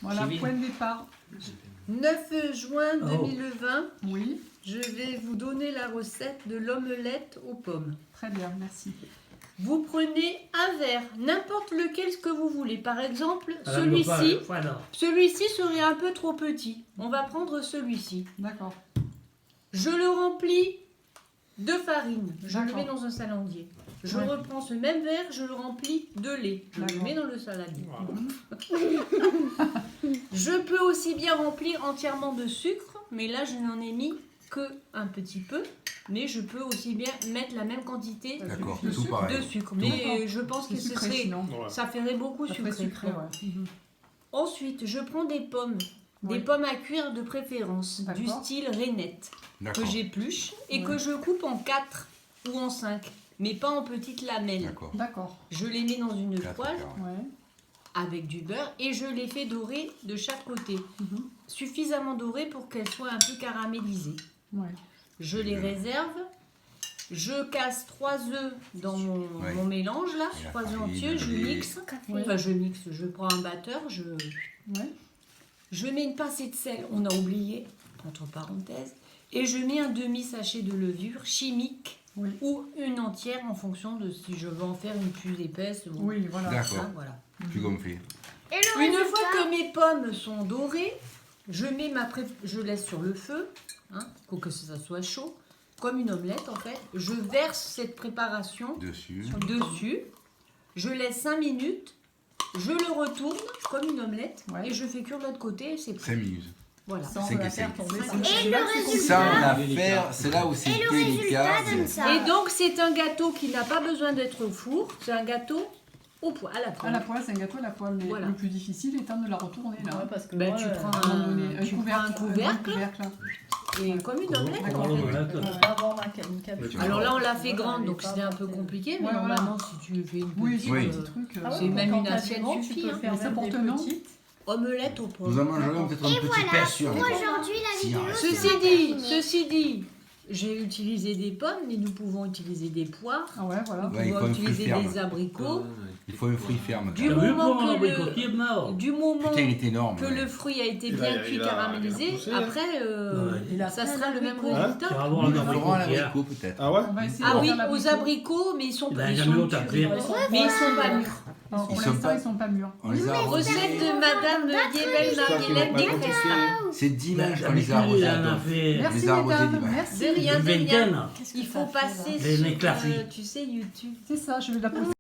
Voilà, point de départ. 9 juin 2020, Oui, je vais vous donner la recette de l'omelette aux pommes. très bien, merci. Vous prenez un verre, n'importe lequel ce que vous voulez. Par exemple, Madame celui-ci. Lepage, voilà. Celui-ci serait un peu trop petit. On va prendre celui-ci. D'accord. Je le remplis de farine. Je le D'accord. mets dans un saladier. Je Ouais. reprends ce même verre, je le remplis de lait. Je le D'accord. mets dans le saladier. Voilà. Je peux aussi bien remplir entièrement de sucre, mais là je n'en ai mis que un petit peu. Mais je peux aussi bien mettre la même quantité D'accord, de tout sucre. pareil. de sucre. D'accord. Mais je pense que C'est ce sucré serait, sinon. ça ferait beaucoup Ça ferait sucré. sucré, ouais. Ensuite, je prends des pommes. Des Oui. pommes à cuire de préférence, du D'accord. style rainette, que D'accord. j'épluche et Ouais. que je coupe en 4 ou en 5, mais pas en petites lamelles. D'accord. D'accord. Je les mets dans une Quatre, poêle carré. Ouais. avec du beurre et je les fais dorer de chaque côté. Mhm. Suffisamment dorées pour qu'elles soient un peu caramélisées. Ouais. Je les réserve. Je casse 3 œufs dans Ouais. mon mélange là, Et la 3 œufs farine, entiers, je le lait. mixe. Ouais. Enfin, je mixe, je prends un batteur, Ouais. je mets une pincée de sel, on a oublié, entre parenthèses, et je mets un demi-sachet de levure chimique Oui. ou une entière en fonction de si je veux en faire une plus épaisse. Ou Oui, voilà. D'accord. ça, voilà. Plus gonflé. Et le Une résultat, fois que mes pommes sont dorées, je laisse sur le feu, hein, pour que ça soit chaud, comme une omelette en fait. Je verse cette préparation Dessus. dessus, je laisse 5 minutes, je le retourne comme une omelette Ouais. et je fais cuire de l'autre côté et c'est prêt. 5 minutes. Voilà. Sans C'est la que faire c'est- tomber. Et C'est là que c'est compliqué. Ça, on a affaire, c'est là où c'est et le délicat. résultat donne ça. Et donc c'est un gâteau qui n'a pas besoin d'être au four, c'est un gâteau au poêle, à la À poêle. la poêle, c'est un gâteau à la poêle, mais Voilà. le plus difficile étant de la retourner là. Ouais, parce que Ben, moi, tu prends À un moment donné, tu prends un couvercle là. et comme une omelette. D'accord. Voilà, voilà. on peut pas avoir une capsule. Alors là on l'a fait Voilà, grande elle donc est pas c'était un peu portée. compliqué, mais Ouais, voilà. normalement si tu fais une Oui, petite c'est Oui. un euh, petit truc. Ah ouais, c'est même quand une t'as assiette du vent, suffit, Tu peux hein. faire Mais ça même porte des nom petites. omelette aux pommes. Nous en mangerons peut-être Et une petite voilà, portion. pour aujourd'hui la Si, vidéo hein. Ceci dit, j'ai utilisé des pommes, mais nous pouvons utiliser des poires, Ah ouais, voilà. nous Ouais, il pouvons faut un fruit utiliser ferme. des abricots. Il faut un fruit ferme. Du T'as quand même. vu moment pour mon que abricot le- qui est mort? Du moment Putain, il est énorme. que ouais. le fruit a été Il bien a- cuit, il a caramélisé, poussé, hein. après Ouais. ça sera le même Hein Tu vas résultat. avoir un Nous le abricot ferons à qui a. l'abricot peut-être. Ah ouais? On va essayer Ah de oui, faire aux l'abricot. abricots, mais ils sont Il pas a ils jamais sont autant durs. cuire. Mais ils sont pas mûrs. Alors, pour Ils sont l'instant, pas- ils sont pas mûrs. On les a Recette arrosés. de Madame Yébel J'espère qu'ils Marielette vont pas des compliquer. Cresta. C'est dimanche qu'on D'habitude, les a arrosés. il en a donc. fait Merci les a arrosés mesdames, dimanche. merci. De rien, une de rien. vingtaine. Il faut passer Les sur, éclaircies. tu sais, YouTube. C'est ça, je vais la poser.